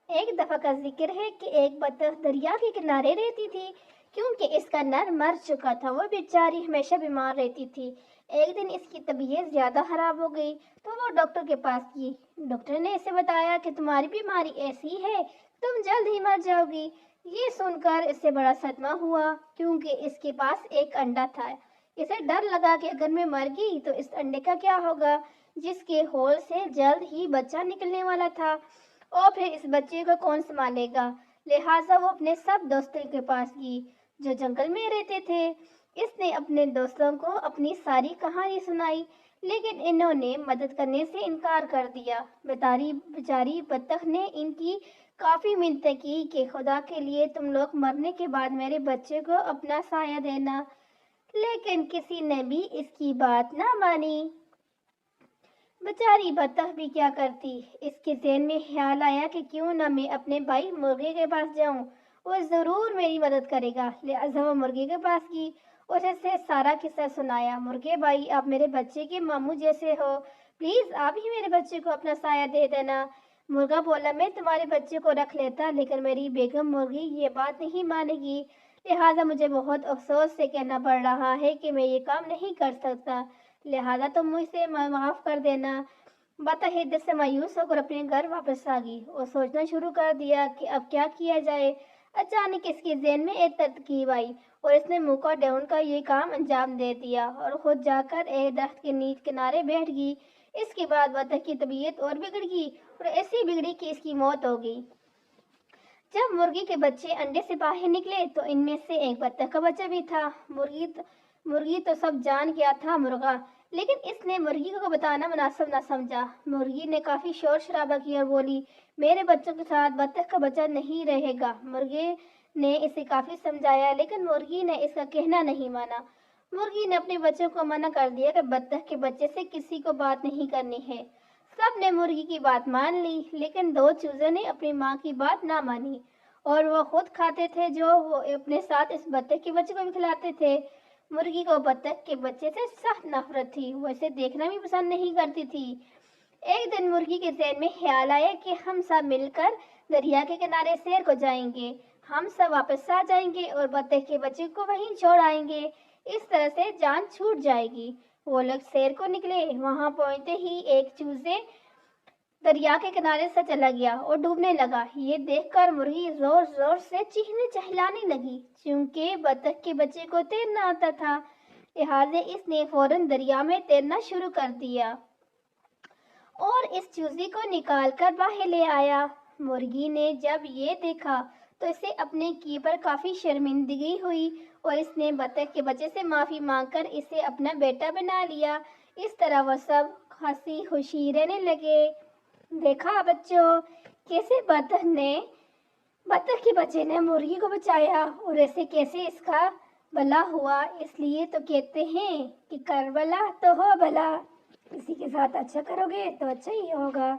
ایک دفعہ کا ذکر ہے کہ ایک بطخ دریا کے کنارے رہتی تھی کیونکہ اس کا نر مر چکا تھا۔ وہ بیچاری ہمیشہ بیمار رہتی تھی۔ ایک دن اس کی طبیعت زیادہ خراب ہو گئی تو وہ ڈاکٹر کے پاس گئی۔ ڈاکٹر نے اسے بتایا کہ تمہاری بیماری ایسی ہے، تم جلد ہی مر جاؤ گی۔ یہ سن کر اسے بڑا صدمہ ہوا کیونکہ اس کے پاس ایک انڈا تھا۔ اسے ڈر لگا کہ اگر میں مر گئی تو اس انڈے کا کیا ہوگا جس کے ہول سے جلد ہی بچہ نکلنے والا تھا، اور پھر اس بچے کو کون سنبھالے گا۔ لہٰذا وہ اپنے سب دوستوں کے پاس گئی جو جنگل میں رہتے تھے۔ اس نے اپنے دوستوں کو اپنی ساری کہانی سنائی لیکن انہوں نے مدد کرنے سے انکار کر دیا۔ بیچاری بطخ نے ان کی کافی منتیں کی کہ خدا کے لیے تم لوگ مرنے کے بعد میرے بچے کو اپنا سایہ دینا، لیکن کسی نے بھی اس کی بات نہ مانی۔ بیچاری بطخ بھی کیا کرتی، اس کے ذہن میں خیال آیا کہ کیوں نہ میں اپنے بھائی مرغے کے پاس جاؤں، وہ ضرور میری مدد کرے گا۔ لہٰذا وہ مرغے کے پاس گئی اور اسے سارا قصہ سنایا۔ مرغے بھائی، آپ میرے بچے کے ماموں جیسے ہو، پلیز آپ ہی میرے بچے کو اپنا سایہ دے دینا۔ مرغا بولا، میں تمہارے بچے کو رکھ لیتا لیکن میری بیگم مرغی یہ بات نہیں مانے گی، لہٰذا مجھے بہت افسوس سے کہنا پڑ رہا ہے کہ میں یہ کام نہیں کر سکتا، لہٰذا تم مجھ سے معاف کر دینا۔ بطخ دل سے مایوس ہو کر اپنے گھر واپس آ گئی اور سوچنا شروع کر دیا کہ اب کیا کیا جائے۔ اچانک اس کے ذہن میں ایک ترکیب آئی اور اس نے موقع ڈھونڈ کر یہ کام انجام دے دیا اور خود جا کر ایک درخت کے کنارے بیٹھ گئی۔ اس کے بعد بطخ کی طبیعت اور بگڑ گئی اور ایسی بگڑی کہ اس کی موت ہو گئی۔ جب مرغی کے بچے انڈے سے باہر نکلے تو ان میں سے ایک بطخ کا بچہ بھی تھا۔ مرغی تو سب جان گیا تھا مرغا، لیکن اس نے مرغی کو بتانا مناسب نہ سمجھا۔ مرغی نے کافی شور شرابہ کیا اور بولی، میرے بچوں کے ساتھ بطخ کا بچہ نہیں رہے گا۔ مرغے نے اسے کافی سمجھایا لیکن مرغی نے اس کا کہنا نہیں مانا۔ مرغی نے اپنے بچوں کو منع کر دیا کہ بطخ کے بچے سے کسی کو بات نہیں کرنی ہے۔ سب نے مرغی کی بات مان لی لیکن دو چوزوں نے اپنی ماں کی بات نہ مانی اور وہ خود کھاتے تھے جو وہ اپنے ساتھ اس بطخ کے بچے کو بھی کھلاتے تھے۔ مرغی کو بطخ کے بچے سے سخت نفرت تھی، وہ اسے دیکھنا بھی پسند نہیں کرتی تھی۔ ایک دن مرغی کے ذہن میں خیال آیا کہ ہم سب مل کر دریا کے کنارے سیر کو جائیں گے، ہم سب واپس آ جائیں گے اور بطخ کے بچے کو وہیں چھوڑ آئیں گے، اس طرح سے جان چھوٹ جائے گی۔ وہ لوگ سیر کو نکلے، وہاں پہنچتے ہی ایک چوزے دریا کے کنارے سے چلا گیا اور ڈوبنے لگا۔ یہ دیکھ کر مرغی زور زور سے چیخنے چہلانے لگی، چونکہ بطخ کے بچے کو تیرنا آتا تھا، لہٰذا اس نے فوراً دریا میں تیرنا شروع کر دیا اور اس چوزے کو نکال کر باہر لے آیا۔ مرغی نے جب یہ دیکھا تو اسے اپنے کی پر کافی شرمندگی ہوئی اور اس نے بطخ کے بچے سے معافی مانگ کر اسے اپنا بیٹا بنا لیا۔ اس طرح وہ سب ہنسی خوشی رہنے لگے۔ دیکھا بچوں، کیسے بطخ کے بچے نے مرغی کو بچایا اور ایسے کیسے اس کا بھلا ہوا۔ اس لیے تو کہتے ہیں کہ کر بھلا تو ہو بھلا، کسی کے ساتھ اچھا کرو گے تو اچھا ہی ہوگا۔